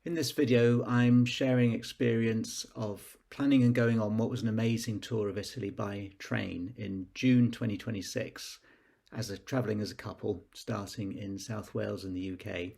In this video, I'm sharing experience of planning and going on what was an amazing tour of Italy by train in June 2026 travelling as a couple starting in South Wales in the UK.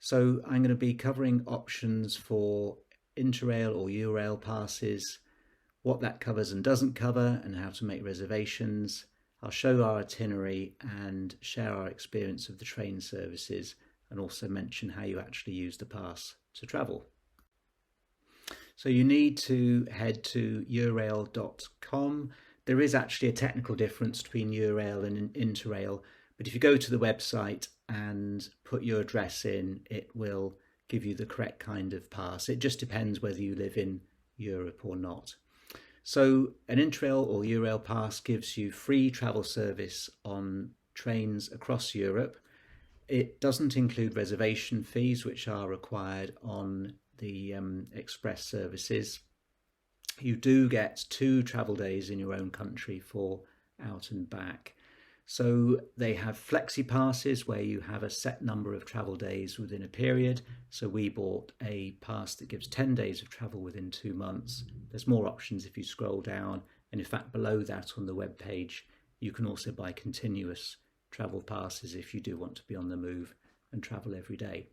So I'm going to be covering options for Interrail or Eurail passes, what that covers and doesn't cover, and how to make reservations. I'll show our itinerary and share our experience of the train services, and also mention how you actually use the pass to travel. So you need to head to eurail.com. There is actually a technical difference between Eurail and Interrail, but if you go to the website and put your address in, it will give you the correct kind of pass. It just depends whether you live in Europe or not. So an Interrail or Eurail pass gives you free travel service on trains across Europe. It doesn't include reservation fees, which are required on the express services. You do get 2 travel days in your own country for out and back. So they have flexi passes where you have a set number of travel days within a period. So we bought a pass that gives 10 days of travel within 2 months. There's more options if you scroll down. And in fact, below that on the web page, you can also buy continuous travel passes if you do want to be on the move and travel every day.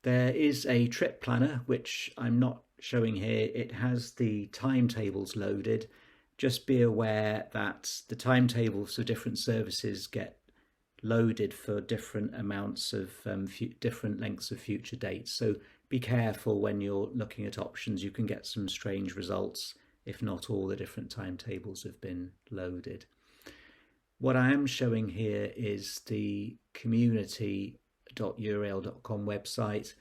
There is a trip planner, which I'm not showing here. It has the timetables loaded. Just be aware that the timetables for different services get loaded for different amounts of different lengths of future dates. So be careful when you're looking at options. You can get some strange results if not all the different timetables have been loaded. What I am showing here is the community.eurail.com website.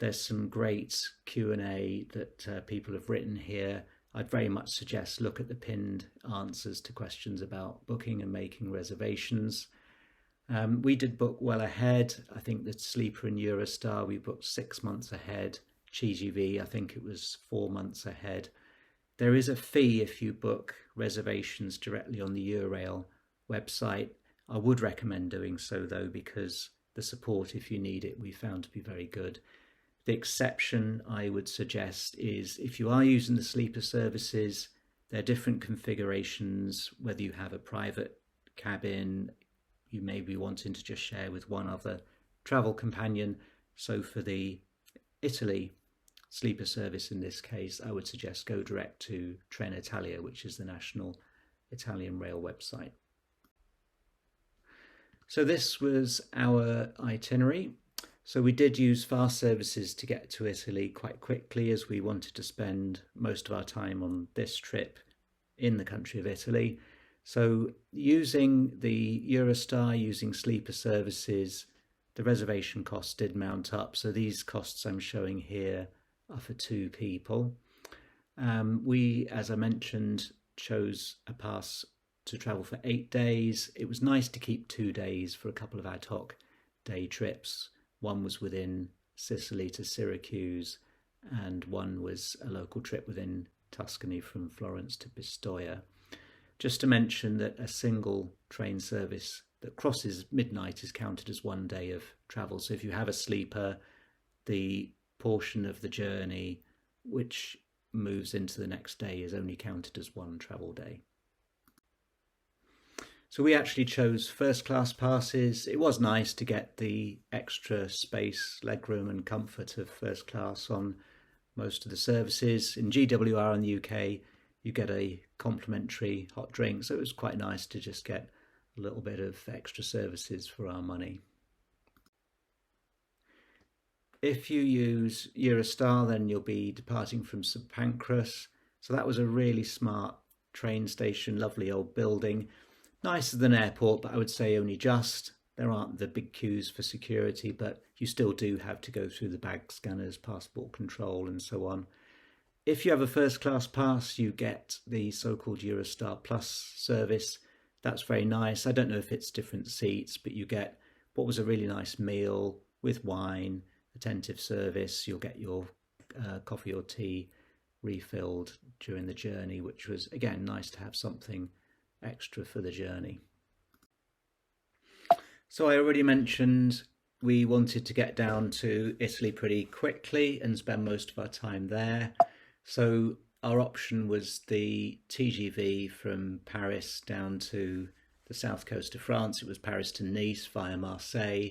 There's some great Q&A that people have written here. I'd very much suggest look at the pinned answers to questions about booking and making reservations. We did book well ahead. I think the sleeper in Eurostar, we booked 6 months ahead. GGV, I think it was 4 months ahead. There is a fee if you book reservations directly on the Eurail website. I would recommend doing so though, because the support, if you need it, we found to be very good. The exception I would suggest is if you are using the sleeper services, there are different configurations, whether you have a private cabin, you may be wanting to just share with one other travel companion. So for the Italy sleeper service in this case, I would suggest go direct to Trenitalia, which is the national Italian rail website. So this was our itinerary. So we did use fast services to get to Italy quite quickly, as we wanted to spend most of our time on this trip in the country of Italy. So using the Eurostar, using sleeper services, the reservation costs did mount up. So these costs I'm showing here are for 2 people. We, as I mentioned, chose a pass to travel for 8 days. It was nice to keep 2 days for a couple of ad hoc day trips. One was within Sicily to Syracuse, and one was a local trip within Tuscany from Florence to Pistoia. Just to mention that a single train service that crosses midnight is counted as 1 day of travel. So if you have a sleeper, the portion of the journey which moves into the next day is only counted as 1 travel day. So we actually chose first class passes. It was nice to get the extra space, legroom and comfort of first class on most of the services. In GWR in the UK, you get a complimentary hot drink. So it was quite nice to just get a little bit of extra services for our money. If you use Eurostar, then you'll be departing from St Pancras. So that was a really smart train station, lovely old building. Nicer than airport, but I would say only just. There aren't the big queues for security, but you still do have to go through the bag scanners, passport control and so on. If you have a first class pass, you get the so-called Eurostar Plus service. That's very nice. I don't know if it's different seats, but you get what was a really nice meal with wine, attentive service. You'll get your coffee or tea refilled during the journey, which was, again, nice to have something extra for the journey. So I already mentioned we wanted to get down to Italy pretty quickly and spend most of our time there. So our option was the TGV from Paris down to the south coast of France. It was Paris to Nice via Marseille.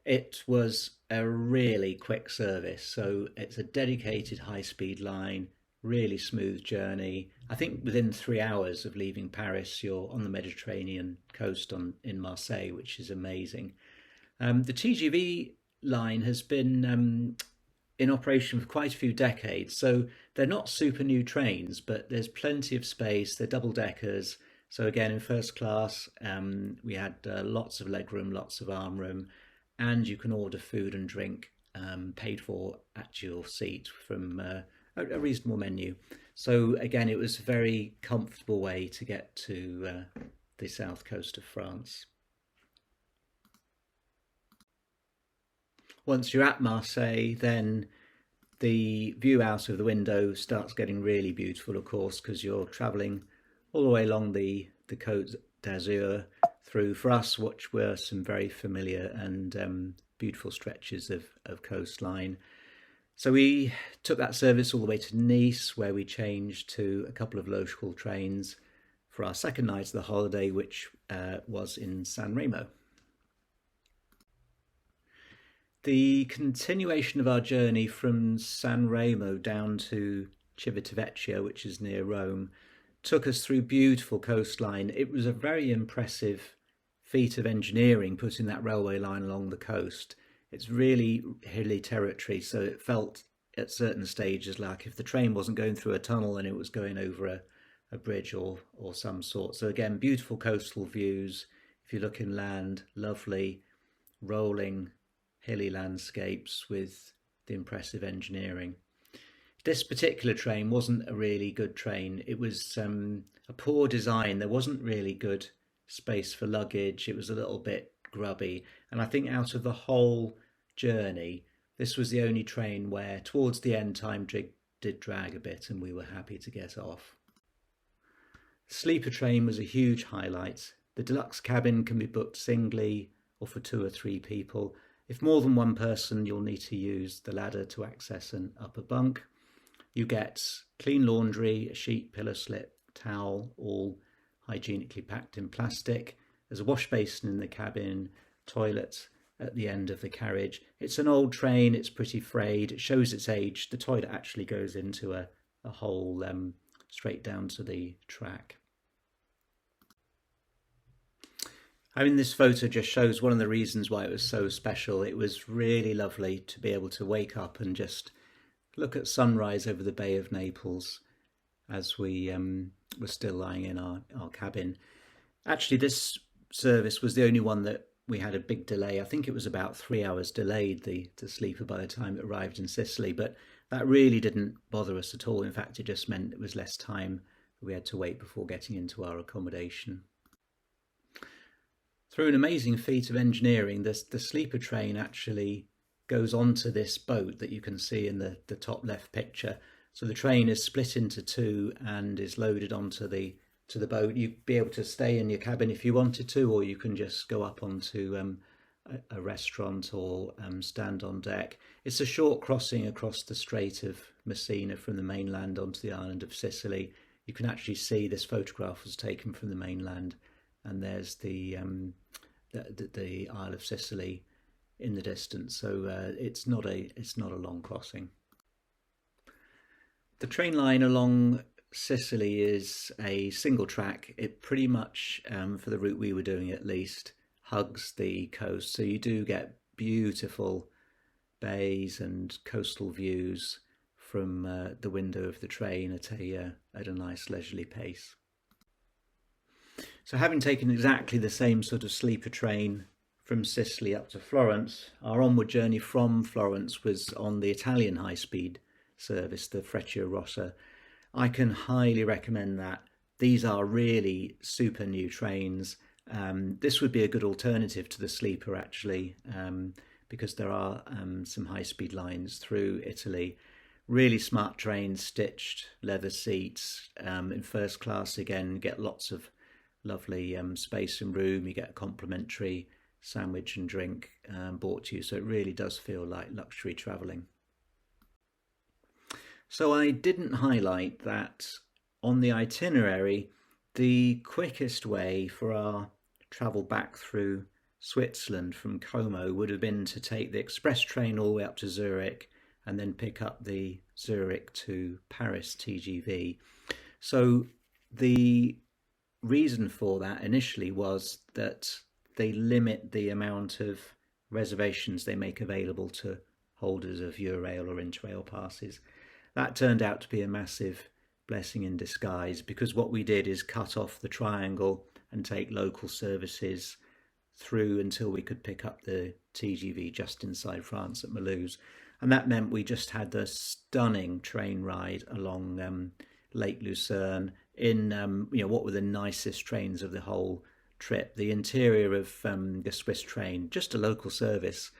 It was a really quick service. So it's a dedicated high speed line, really smooth journey. I think within 3 hours of leaving Paris, you're on the Mediterranean coast in Marseille, which is amazing. The TGV line has been in operation for quite a few decades, so they're not super new trains, but there's plenty of space. They're double deckers. So again, in first class, we had lots of legroom, lots of arm room, and you can order food and drink paid for at your seat from a reasonable menu. So again, it was a very comfortable way to get to the south coast of France. Once you're at Marseille, then the view out of the window starts getting really beautiful, of course, because you're travelling all the way along the Côte d'Azur through, for us, which were some very familiar and beautiful stretches of coastline. So we took that service all the way to Nice, where we changed to a couple of local trains for our second night of the holiday, which was in San Remo. The continuation of our journey from San Remo down to Civitavecchia, which is near Rome, took us through beautiful coastline. It was a very impressive feat of engineering putting that railway line along the coast. It's really hilly territory, so it felt at certain stages like if the train wasn't going through a tunnel and it was going over a bridge or some sort. So again, beautiful coastal views. If you look inland, lovely rolling hilly landscapes with the impressive engineering. This particular train wasn't a really good train. It was a poor design. There wasn't really good space for luggage. It was a little bit grubby. And I think out of the whole journey, this was the only train where towards the end time did drag a bit and we were happy to get off. The sleeper train was a huge highlight. The deluxe cabin can be booked singly or for 2 or 3 people. If more than one person, you'll need to use the ladder to access an upper bunk. You get clean laundry, a sheet, pillow slip, towel, all hygienically packed in plastic. There's a wash basin in the cabin, toilet at the end of the carriage. It's an old train, it's pretty frayed, it shows its age. The toilet actually goes into a hole straight down to the track. I mean, this photo just shows one of the reasons why it was so special. It was really lovely to be able to wake up and just look at sunrise over the Bay of Naples as we were still lying in our cabin. Actually, this service was the only one that we had a big delay. I think it was about 3 hours delayed, the sleeper, by the time it arrived in Sicily, but that really didn't bother us at all. In fact, it just meant it was less time that we had to wait before getting into our accommodation. Through an amazing feat of engineering, the sleeper train actually goes onto this boat that you can see in the top left picture. So the train is split into 2 and is loaded onto the boat. You'd be able to stay in your cabin if you wanted to, or you can just go up onto a restaurant or stand on deck. It's a short crossing across the Strait of Messina from the mainland onto the island of Sicily. You can actually see this photograph was taken from the mainland, and there's the Isle of Sicily in the distance. So it's not a long crossing. The train line along Sicily is a single track. It pretty much, for the route we were doing at least, hugs the coast. So you do get beautiful bays and coastal views from the window of the train at a nice leisurely pace. So having taken exactly the same sort of sleeper train from Sicily up to Florence, our onward journey from Florence was on the Italian high-speed service, the Frecciarossa. I can highly recommend that. These are really super new trains. This would be a good alternative to the sleeper, actually, because there are some high-speed lines through Italy. Really smart trains, stitched leather seats. In first class, again, you get lots of lovely space and room. You get a complimentary sandwich and drink brought to you. So it really does feel like luxury travelling. So I didn't highlight that on the itinerary, the quickest way for our travel back through Switzerland from Como would have been to take the express train all the way up to Zurich and then pick up the Zurich to Paris TGV. So the reason for that initially was that they limit the amount of reservations they make available to holders of Eurail or Interrail passes. That turned out to be a massive blessing in disguise, because what we did is cut off the triangle and take local services through until we could pick up the TGV just inside France at Mulhouse. And that meant we just had a stunning train ride along Lake Lucerne in what were the nicest trains of the whole trip. The interior of the Swiss train, just a local service,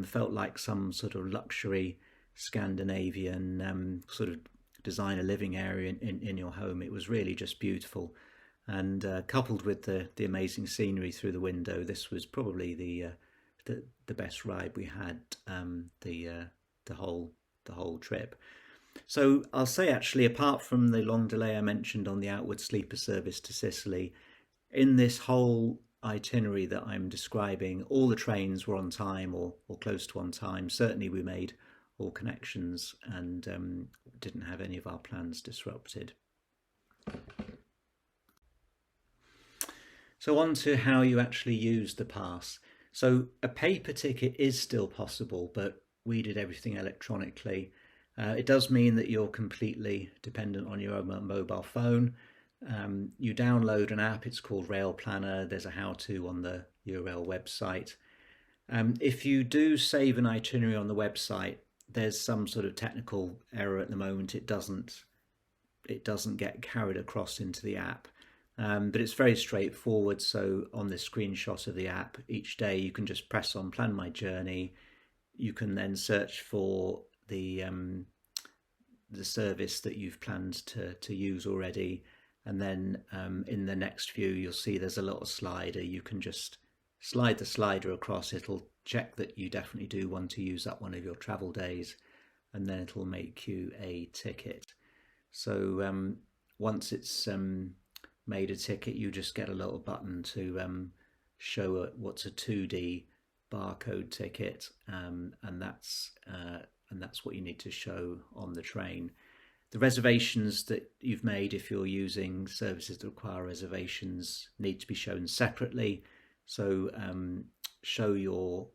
felt like some sort of luxury Scandinavian sort of designer living area in your home. It was really just beautiful, and coupled with the amazing scenery through the window, this was probably the best ride we had the whole trip. So I'll say, actually, apart from the long delay I mentioned on the outward sleeper service to Sicily, in this whole itinerary that I'm describing, all the trains were on time or close to on time. Certainly we made all connections and didn't have any of our plans disrupted. So on to how you actually use the pass. So a paper ticket is still possible, but we did everything electronically. It does mean that you're completely dependent on your own mobile phone. You download an app, it's called Rail Planner. There's a how-to on the Eurail website. If you do save an itinerary on the website, there's some sort of technical error at the moment. It doesn't get carried across into the app, but it's very straightforward. So on this screenshot of the app, each day you can just press on Plan My Journey. You can then search for the service that you've planned to use already, and then in the next view you'll see there's a little slider. You can just slide the slider across. It'll check that you definitely do want to use up one of your travel days, and then it'll make you a ticket. So once it's made a ticket, you just get a little button to show what's a 2D barcode ticket, and that's what you need to show on the train. The reservations that you've made, if you're using services that require reservations, need to be shown separately. So show your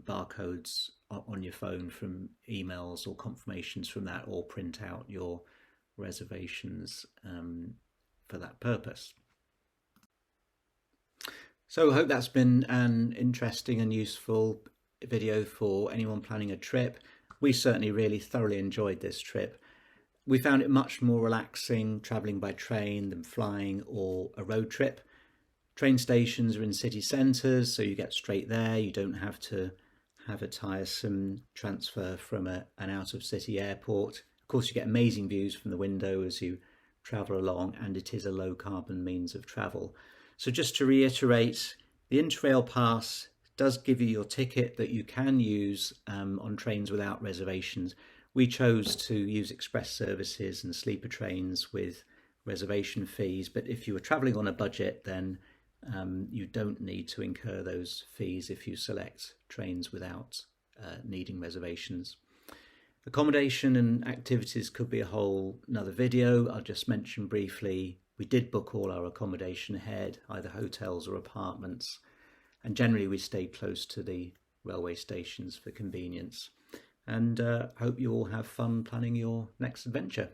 barcodes on your phone from emails or confirmations from that, or print out your reservations for that purpose. So I hope that's been an interesting and useful video for anyone planning a trip. We certainly really thoroughly enjoyed this trip. We found it much more relaxing travelling by train than flying or a road trip. Train stations are in city centres, so you get straight there. You don't have to have a tiresome transfer from an out-of-city airport. Of course, you get amazing views from the window as you travel along, and it is a low-carbon means of travel. So just to reiterate, the Interrail Pass does give you your ticket that you can use on trains without reservations. We chose to use express services and sleeper trains with reservation fees, but if you were travelling on a budget, then you don't need to incur those fees if you select trains without needing reservations. Accommodation and activities could be a whole another video. I'll just mention briefly, we did book all our accommodation ahead, either hotels or apartments, and generally we stayed close to the railway stations for convenience. And hope you all have fun planning your next adventure.